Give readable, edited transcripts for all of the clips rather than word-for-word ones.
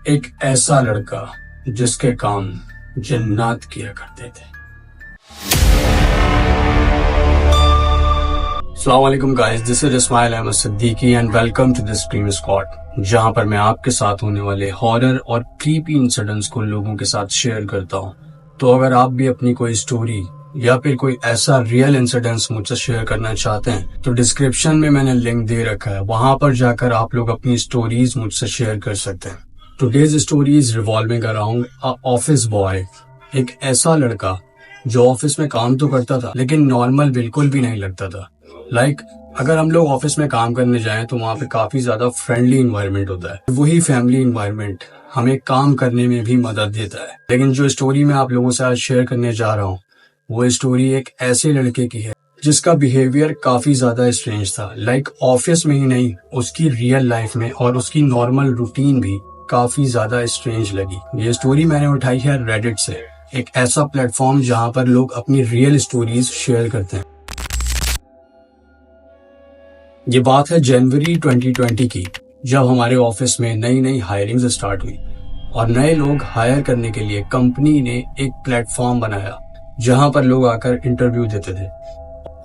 एक ऐसा लड़का जिसके काम जन्नत किया करते थे। अस्सलाम वालेकुम guys, this is Ismail Ahmed Siddiqui and welcome to this dream squad, जहां पर मैं आपके साथ होने वाले हॉरर और क्रीपी इंसिडेंट्स को लोगों के साथ शेयर करता हूं। तो अगर आप भी अपनी कोई स्टोरी या फिर कोई ऐसा रियल इंसिडेंट्स मुझसे शेयर करना चाहते हैं तो डिस्क्रिप्शन में मैंने लिंक दे रखा है, वहां पर जाकर आप लोग अपनी स्टोरीज मुझसे शेयर कर सकते हैं। Today's story is revolving around a office boy. एक ऐसा लड़का जो ऑफिस में काम तो करता था लेकिन नॉर्मल बिल्कुल भी नहीं लगता था। अगर हम लोग ऑफिस में काम करने जाएं तो वहाँ पे काफी ज्यादा फ्रेंडली इन्वायरमेंट होता है। वही फैमिली इन्वायरमेंट हमें काम करने में भी मदद देता है। लेकिन जो स्टोरी मैं आप लोगों से आज शेयर करने जा रहा हूँ वो स्टोरी एक ऐसे लड़के की है जिसका बिहेवियर काफी ज्यादा स्ट्रेंज था। ऑफिस में ही नहीं, उसकी रियल लाइफ में और उसकी नॉर्मल रूटीन भी काफी ज्यादा स्ट्रेंज लगी। ये स्टोरी मैंने उठाई है रेडिट से, एक ऐसा प्लेटफॉर्म जहां पर लोग अपनी रियल स्टोरीज शेयर करते हैं। ये बात है जनवरी 2020 की, जब हमारे ऑफिस में नई नई हायरिंग्स स्टार्ट हुई और नए लोग हायर करने के लिए कंपनी ने एक प्लेटफॉर्म बनाया जहां पर लोग आकर इंटरव्यू देते थे।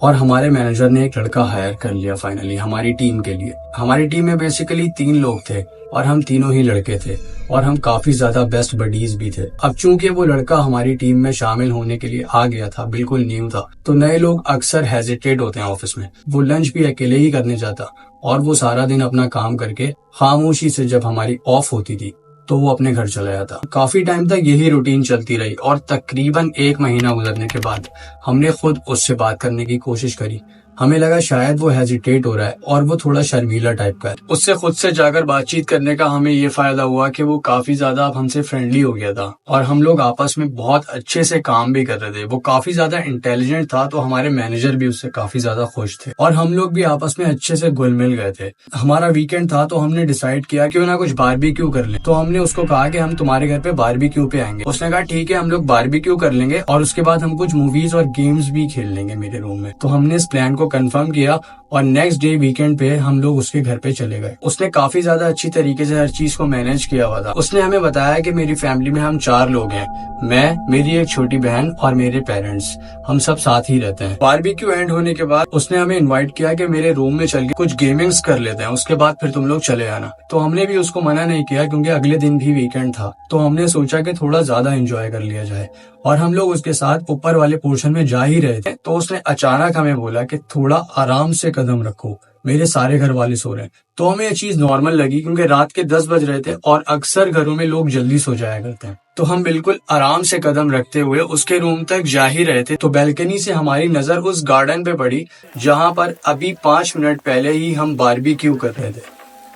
और हमारे मैनेजर ने एक लड़का हायर कर लिया फाइनली हमारी टीम के लिए। हमारी टीम में बेसिकली 3 लोग थे और हम तीनों ही लड़के थे और हम काफी ज्यादा बेस्ट बडीज भी थे। अब चूंकि वो लड़का हमारी टीम में शामिल होने के लिए आ गया था, बिल्कुल न्यू था, तो नए लोग अक्सर हेजिटेट होते हैं ऑफिस में। वो लंच भी अकेले ही करने जाता और वो सारा दिन अपना काम करके खामोशी से जब हमारी ऑफ होती थी तो वो अपने घर चला जाता। काफी टाइम तक यही रूटीन चलती रही और तकरीबन 1 महीना गुजरने के बाद हमने खुद उससे बात करने की कोशिश करी। हमें लगा शायद वो हेजिटेट हो रहा है और वो थोड़ा शर्मीला टाइप का है। उससे खुद से जाकर बातचीत करने का हमें ये फायदा हुआ कि वो काफी ज्यादा अब हमसे फ्रेंडली हो गया था और हम लोग आपस में बहुत अच्छे से काम भी कर रहे थे। वो काफी ज्यादा इंटेलिजेंट था तो हमारे मैनेजर भी उससे काफी ज्यादा खुश थे और हम लोग भी आपस में अच्छे से घुल मिल गए थे। हमारा वीकेंड था तो हमने डिसाइड किया क्यों ना कुछ बारबेक्यू कर लें। तो हमने उसको कहा कि हम तुम्हारे घर पे बारबेक्यू पे आएंगे। उसने कहा ठीक है, हम लोग बारबेक्यू कर लेंगे और उसके बाद हम कुछ मूवीज और गेम्स भी खेल लेंगे मेरे रूम में। तो हमने इस प्लान को कंफर्म किया और नेक्स्ट डे वीकेंड पे हम लोग उसके घर पे चले गए। उसने काफी ज्यादा अच्छी तरीके से हर चीज को मैनेज किया हुआ था। उसने हमें बताया कि मेरी फैमिली में हम 4 लोग हैं, मैं, मेरी एक छोटी बहन और मेरे पेरेंट्स, हम सब साथ ही रहते हैं। बारबेक्यू एंड होने के बाद उसने हमें इनवाइट किया कि मेरे रूम में चल के कुछ गेमिंग्स कर लेते हैं, उसके बाद फिर तुम लोग चले आना। तो हमने भी उसको मना नहीं किया क्योंकि अगले दिन भी वीकेंड था, तो हमने सोचा कि थोड़ा ज्यादा एंजॉय कर लिया जाए। और हम लोग उसके साथ ऊपर वाले पोर्शन में जा ही रहे थे तो उसने अचानक हमें बोला कि थोड़ा आराम से कदम रखो, मेरे सारे घर वाले सो रहे हैं। तो हमें ये चीज नॉर्मल लगी क्योंकि रात के 10 बज रहे थे और अक्सर घरों में लोग जल्दी सो जाया करते हैं। तो हम बिल्कुल आराम से कदम रखते हुए उसके रूम तक जा ही रहे थे तो बैल्कनी से हमारी नजर उस गार्डन पे पड़ी जहां पर अभी 5 मिनट पहले ही हम बारबेक्यू कर रहे थे।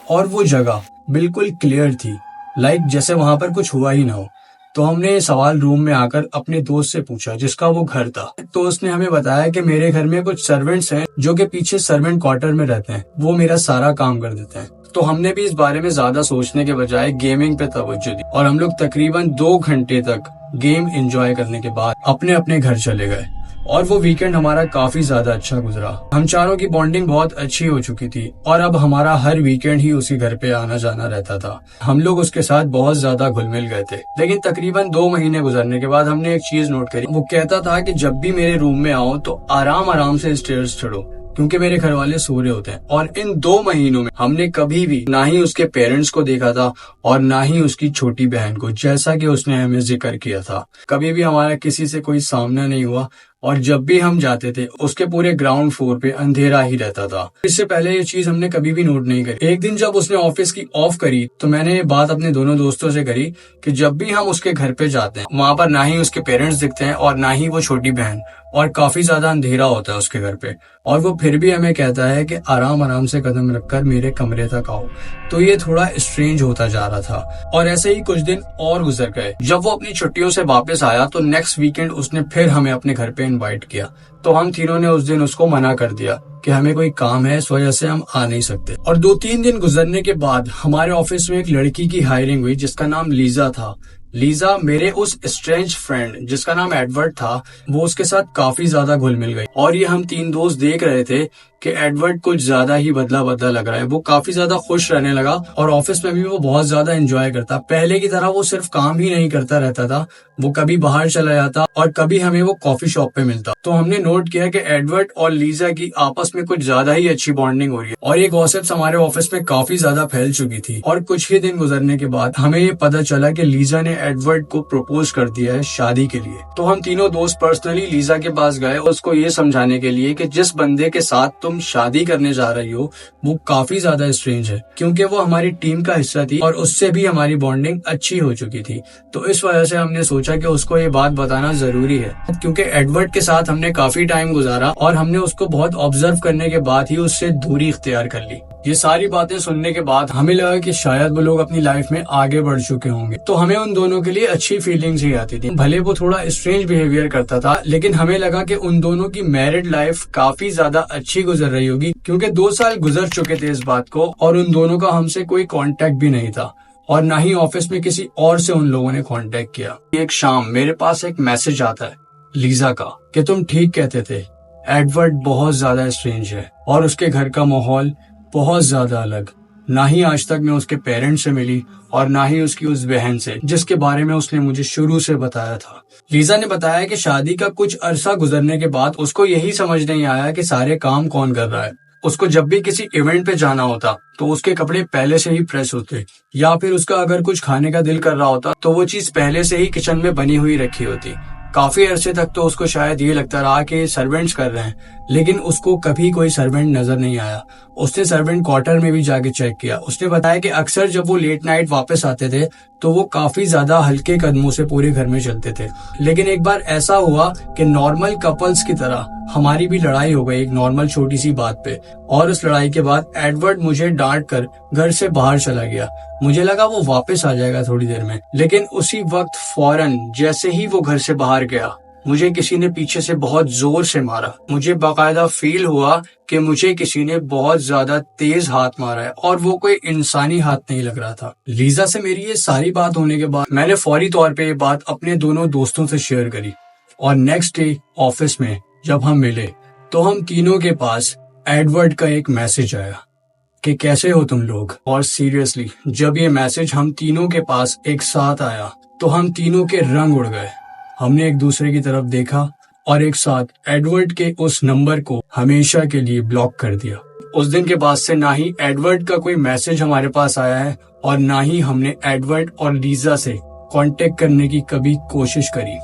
और वो जगह बिल्कुल क्लियर थी, जैसे वहां पर कुछ हुआ ही ना हो। तो हमने ये सवाल रूम में आकर अपने दोस्त से पूछा जिसका वो घर था। तो उसने हमें बताया कि मेरे घर में कुछ सर्वेंट्स हैं जो कि पीछे सर्वेंट क्वार्टर में रहते हैं, वो मेरा सारा काम कर देते हैं। तो हमने भी इस बारे में ज्यादा सोचने के बजाय गेमिंग पे तवज्जो दी और हम लोग तकरीबन 2 घंटे तक गेम एंजॉय करने के बाद अपने अपने घर चले गए। और वो वीकेंड हमारा काफी ज्यादा अच्छा गुजरा। हम चारों की बॉन्डिंग बहुत अच्छी हो चुकी थी और अब हमारा हर वीकेंड ही उसी घर पे आना जाना रहता था। हम लोग उसके साथ बहुत ज्यादा घुल मिल गए थे। लेकिन तकरीबन 2 महीने गुजरने के बाद हमने एक चीज नोट करी। वो कहता था कि जब भी मेरे रूम में आओ तो आराम आराम से स्टेयर्स चढ़ो क्योंकि मेरे घर वाले सो रहे होते हैं। और इन 2 महीनों में हमने कभी भी ना ही उसके पेरेंट्स को देखा था और ना ही उसकी छोटी बहन को, जैसा कि उसने हमें जिक्र किया था। कभी भी हमारा किसी से कोई सामना नहीं हुआ और जब भी हम जाते थे उसके पूरे ग्राउंड फ्लोर पे अंधेरा ही रहता था। इससे पहले ये चीज हमने कभी भी नोट नहीं करी। एक दिन जब उसने ऑफिस की ऑफ करी तो मैंने ये बात अपने दोनों दोस्तों से करी कि जब भी हम उसके घर पे जाते हैं वहां पर ना ही उसके पेरेंट्स दिखते हैं और ना ही वो छोटी बहन, और काफी ज्यादा अंधेरा होता है उसके घर पे, और वो फिर भी हमें कहता है कि आराम आराम से कदम रखकर मेरे कमरे तक आओ। तो ये थोड़ा स्ट्रेंज होता जा रहा था। और ऐसे ही कुछ दिन और गुजर गए। जब वो अपनी छुट्टियों से वापस आया तो नेक्स्ट वीकेंड उसने फिर हमें अपने घर पे इनवाइट किया। तो हम तीनों ने उस दिन उसको मना कर दिया कि हमें कोई काम है, इस वजह से हम आ नहीं सकते। और 2-3 दिन गुजरने के बाद हमारे ऑफिस में एक लड़की की हायरिंग हुई जिसका नाम लीजा था। लीजा मेरे उस स्ट्रेंज फ्रेंड जिसका नाम एडवर्ड था, वो उसके साथ काफी ज्यादा घुल मिल गई और ये हम तीन दोस्त देख रहे थे कि एडवर्ड कुछ ज्यादा ही बदला बदला लग रहा है। वो काफी ज्यादा खुश रहने लगा और ऑफिस में भी वो बहुत ज्यादा एंजॉय करता। पहले की तरह वो सिर्फ काम ही नहीं करता रहता था, वो कभी बाहर चला जाता और कभी हमें वो कॉफी शॉप पे मिलता। तो हमने नोट किया कि एडवर्ड और लीजा की आपस में कुछ ज्यादा ही अच्छी बॉन्डिंग हो रही है और ये गॉसिप्स हमारे ऑफिस में काफी ज्यादा फैल चुकी थी। और कुछ ही दिन गुजरने के बाद हमें ये पता चला कि लीजा ने एडवर्ड को प्रपोज कर दिया है शादी के लिए। तो हम तीनों दोस्त पर्सनली लीजा के पास गए और उसको ये समझाने के लिए कि जिस बंदे के साथ तुम शादी करने जा रही हो वो काफी ज्यादा स्ट्रेंज है, क्योंकि वो हमारी टीम का हिस्सा थी और उससे भी हमारी बॉन्डिंग अच्छी हो चुकी थी। तो इस वजह से हमने सोचा कि उसको ये बात बताना जरूरी है, क्योंकि एडवर्ड के साथ हमने काफी टाइम गुजारा और हमने उसको बहुत ऑब्जर्व करने के बाद ही उससे दूरी इख्तियार कर ली। ये सारी बातें सुनने के बाद हमें लगा कि शायद वो लोग अपनी लाइफ में आगे बढ़ चुके होंगे। तो हमें उन दोनों के लिए अच्छी फीलिंग्स ही आती थी। भले वो थोड़ा स्ट्रेंज बिहेवियर करता था, लेकिन हमें लगा कि उन दोनों की मैरिड लाइफ काफी ज्यादा अच्छी गुजर रही होगी, क्योंकि 2 साल गुजर चुके थे इस बात को और उन दोनों का हमसे कोई कांटेक्ट भी नहीं था और ना ही ऑफिस में किसी और से उन लोगों ने कांटेक्ट किया। एक शाम मेरे पास एक मैसेज आता है लीजा का कि तुम ठीक कहते थे, एडवर्ड बहुत ज्यादा स्ट्रेंज है और उसके घर का माहौल बहुत ज्यादा अलग। ना ही आज तक मैं उसके पेरेंट्स से मिली और ना ही उसकी उस बहन से जिसके बारे में उसने मुझे शुरू से बताया था। लीजा ने बताया कि शादी का कुछ अरसा गुजरने के बाद उसको यही समझ नहीं आया कि सारे काम कौन कर रहा है। उसको जब भी किसी इवेंट पे जाना होता तो उसके कपड़े पहले से ही प्रेस होते, या फिर उसका अगर कुछ खाने का दिल कर रहा होता तो वो चीज पहले से ही किचन में बनी हुई रखी होती। काफी अरसे तक तो उसको शायद ये लगता रहा कि सर्वेंट्स कर रहे हैं, लेकिन उसको कभी कोई सर्वेंट नजर नहीं आया। उसने सर्वेंट क्वार्टर में भी जाके चेक किया। उसने बताया कि अक्सर जब वो लेट नाइट वापस आते थे तो वो काफी ज्यादा हल्के कदमों से पूरे घर में चलते थे। लेकिन एक बार ऐसा हुआ कि नॉर्मल कपल्स की तरह हमारी भी लड़ाई हो गई एक नॉर्मल छोटी सी बात पे, और उस लड़ाई के बाद एडवर्ड मुझे डांट कर घर से बाहर चला गया। मुझे लगा वो वापस आ जाएगा थोड़ी देर में, लेकिन उसी वक्त फौरन जैसे ही वो घर से बाहर गया मुझे किसी ने पीछे से बहुत जोर से मारा। मुझे बाकायदा फील हुआ कि मुझे किसी ने बहुत ज्यादा तेज हाथ मारा है और वो कोई इंसानी हाथ नहीं लग रहा था। लीजा से मेरी ये सारी बात होने के बाद मैंने फौरी तौर पे ये बात अपने दोनों दोस्तों से शेयर करी और नेक्स्ट डे ऑफिस में जब हम मिले तो हम तीनों के पास एडवर्ड का एक मैसेज आया कि कैसे हो तुम लोग। और सीरियसली जब ये मैसेज हम तीनों के पास एक साथ आया तो हम तीनों के रंग उड़ गए। हमने एक दूसरे की तरफ देखा और एक साथ एडवर्ड के उस नंबर को हमेशा के लिए ब्लॉक कर दिया। उस दिन के बाद से ना ही एडवर्ड का कोई मैसेज हमारे पास आया है और ना ही हमने एडवर्ड और लीजा से कांटेक्ट करने की कभी कोशिश करी।